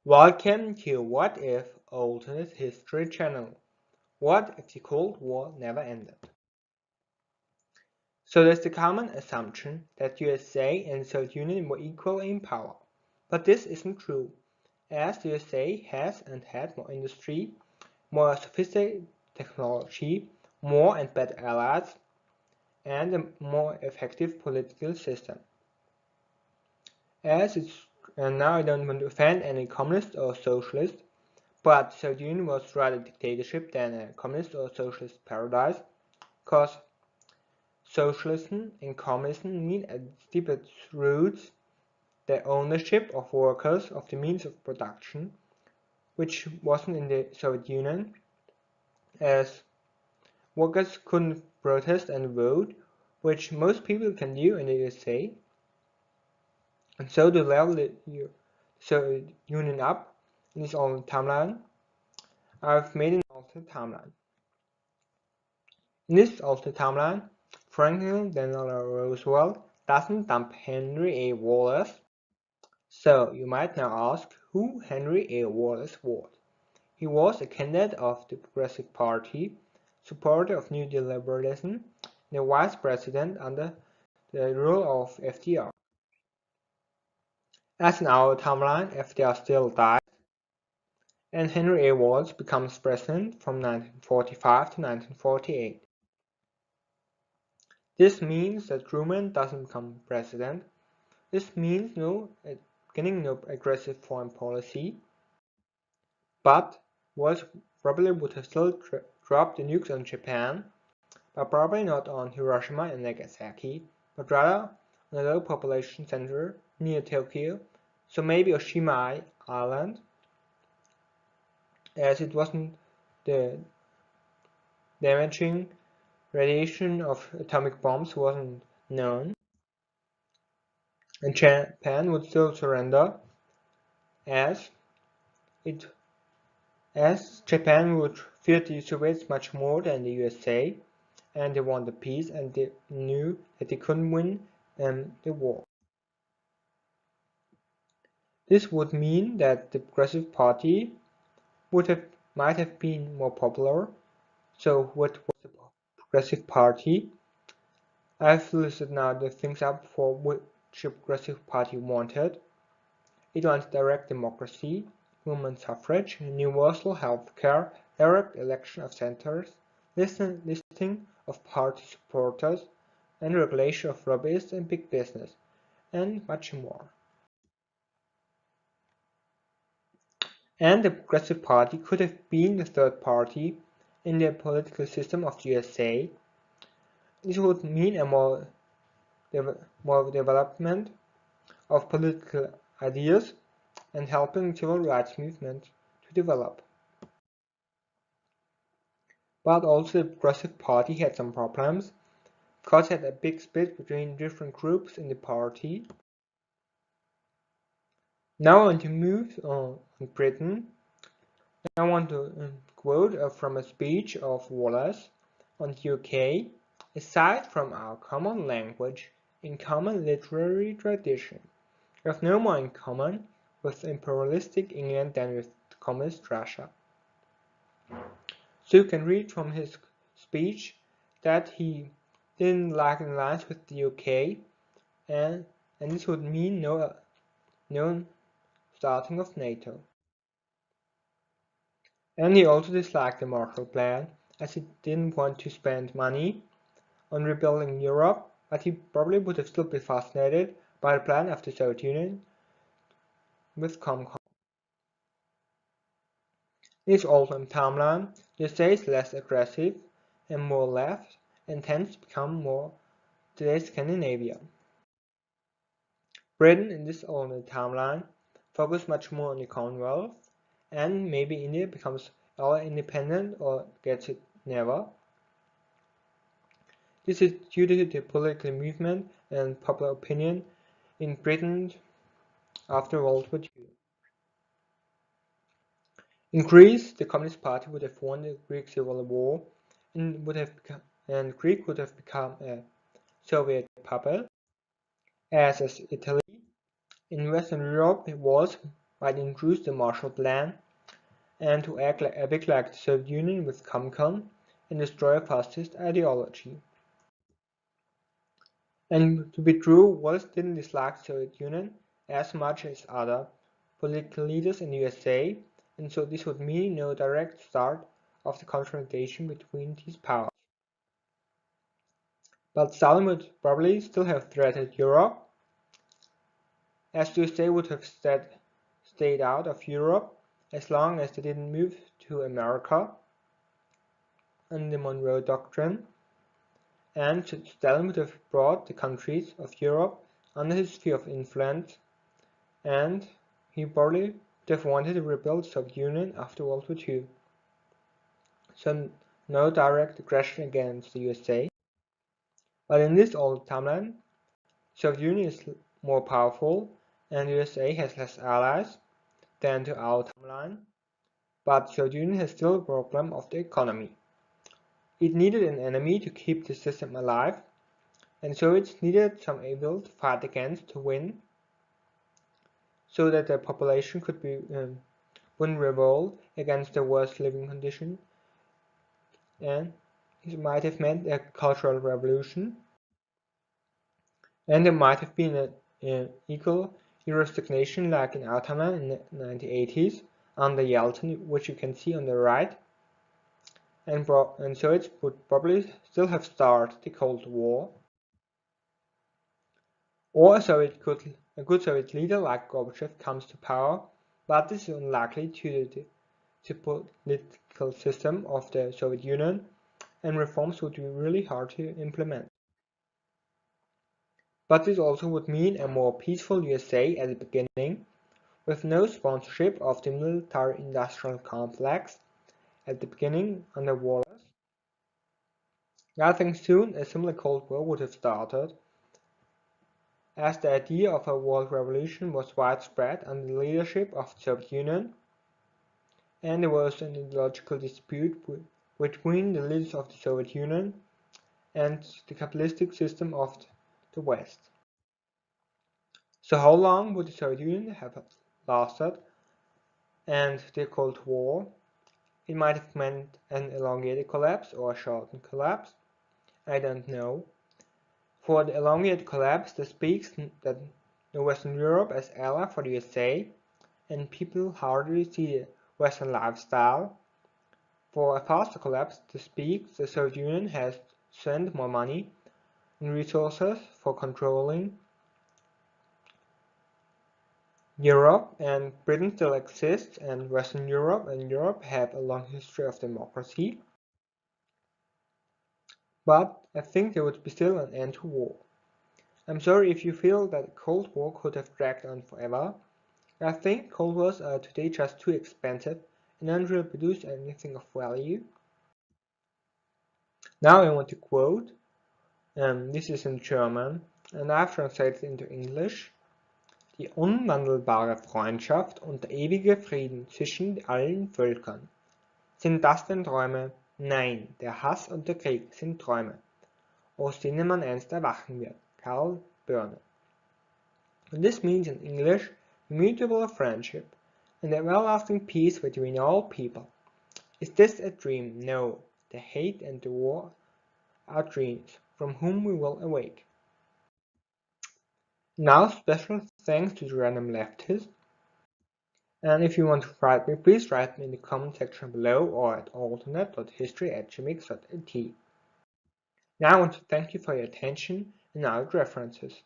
Welcome to What If Alternate History channel. What if the Cold War never ended? So there's the common assumption that USA and the Soviet Union were equal in power. But this isn't true, as the USA has and had more industry, more sophisticated technology, more and better allies, and a more effective political system. And now I don't want to offend any communist or socialist, but the Soviet Union was rather a dictatorship than a communist or socialist paradise, because socialism and communism mean at its deepest roots the ownership of workers of the means of production, which wasn't in the Soviet Union, as workers couldn't protest and vote, which most people can do in the USA, and so to level the Soviet Union up in its own timeline, I've made an alternate timeline. In this alternate timeline, Franklin Delano Roosevelt doesn't dump Henry A. Wallace. So you might now ask who Henry A. Wallace was. He was a candidate of the Progressive Party, supporter of New Deal liberalism, and a vice president under the rule of FDR. As in our timeline, FDR still died, and Henry A. Wallace becomes president from 1945 to 1948. This means that Truman doesn't become president. This means beginning no aggressive foreign policy, but Wallace probably would have still dropped the nukes on Japan, but probably not on Hiroshima and Nagasaki, but rather on a low population center near Tokyo, so maybe Oshima Island, as it wasn't the damaging radiation of atomic bombs wasn't known, and Japan would still surrender as it as Japan would fear the Soviets much more than the USA, and they wanted peace, and they knew that they couldn't win the war. This would mean that the Progressive Party might have been more popular. So what was the Progressive Party? I've listed now the things up for which the Progressive Party wanted. It wanted direct democracy, women's suffrage, universal health care, direct election of senators, listing of party supporters, and regulation of lobbyists and big business, and much more. And the Progressive Party could have been the third party in the political system of the USA. This would mean a more development of political ideas and helping civil rights movement to develop. But also the Progressive Party had some problems, because it had a big split between different groups in the party. Now I want to move on Britain. I want to quote from a speech of Wallace on the UK. Aside from our common language and common literary tradition, we have no more in common with imperialistic England than with communist Russia. So you can read from his speech that he didn't like an alliance with the UK, and this would mean no starting of NATO. And he also disliked the Marshall Plan, as he didn't want to spend money on rebuilding Europe, but he probably would have still been fascinated by the plan of the Soviet Union with COMCOM. In his alternate timeline, the USA is less aggressive and more left, and tends to become more today's Scandinavia. Britain, in this alternate timeline, focuses much more on the Commonwealth, and maybe India becomes either independent or gets it never. This is due to the political movement and popular opinion in Britain after World War II. In Greece, the Communist Party would have won the Greek Civil War and Greece would have become a Soviet puppet, as Italy in Western Europe was might introduce the Marshall Plan and to act like the Soviet Union with Comecon and destroy a fascist ideology. And to be true, Wallace didn't dislike the Soviet Union as much as other political leaders in the USA, and so this would mean no direct start of the confrontation between these powers. But Stalin would probably still have threatened Europe, as the USA would have stayed out of Europe as long as they didn't move to America under the Monroe Doctrine, and Stalin would have brought the countries of Europe under his sphere of influence, and he probably would have wanted to rebuild the Soviet Union after World War II. So no direct aggression against the USA. But in this old timeline, Soviet Union is more powerful and the USA has less allies than to our timeline, but Soviet Union has still a problem of the economy. It needed an enemy to keep the system alive, and Soviets needed some able to fight against to win, so that the population wouldn't revolt against the worst living condition, and it might have meant a cultural revolution, and there might have been an equal euro stagnation like in our timeline in the 1980s under Yeltsin, which you can see on the right, and Soviets would probably still have started the Cold War. Or a good Soviet leader like Gorbachev comes to power, but this is unlikely due to the political system of the Soviet Union, and reforms would be really hard to implement. But this also would mean a more peaceful USA at the beginning, with no sponsorship of the military-industrial complex at the beginning under Wallace. I think soon a similar Cold War would have started, as the idea of a world revolution was widespread under the leadership of the Soviet Union, and there was an ideological dispute between the leaders of the Soviet Union and the capitalistic system of the West. So how long would the Soviet Union have lasted and the Cold War? It might have meant an elongated collapse or a shortened collapse. I don't know. For the elongated collapse, this speaks that the Western Europe as ally for the USA, and people hardly see the Western lifestyle. For a faster collapse, this speaks the Soviet Union has spent more money and resources for controlling Europe, and Britain still exists, and Western Europe and Europe have a long history of democracy. But I think there would be still an end to war. I'm sorry if you feel that the Cold War could have dragged on forever. I think Cold Wars are today just too expensive and don't really produce anything of value. Now I want to quote, this is in German, and I've translated into English. Die unwandelbare Freundschaft und der ewige Frieden zwischen allen Völkern. Sind das denn Träume? Nein, der Hass und der Krieg sind Träume, aus denen man einst erwachen wird. Karl Börne. And this means in English, immutable friendship and everlasting peace between all people. Is this a dream? No, the hate and the war are dreams, from whom we will awake. Now special thanks to the random leftist. And if you want to write me, please write me in the comment section below or at alternate.history@gmx.at. Now I want to thank you for your attention and now references.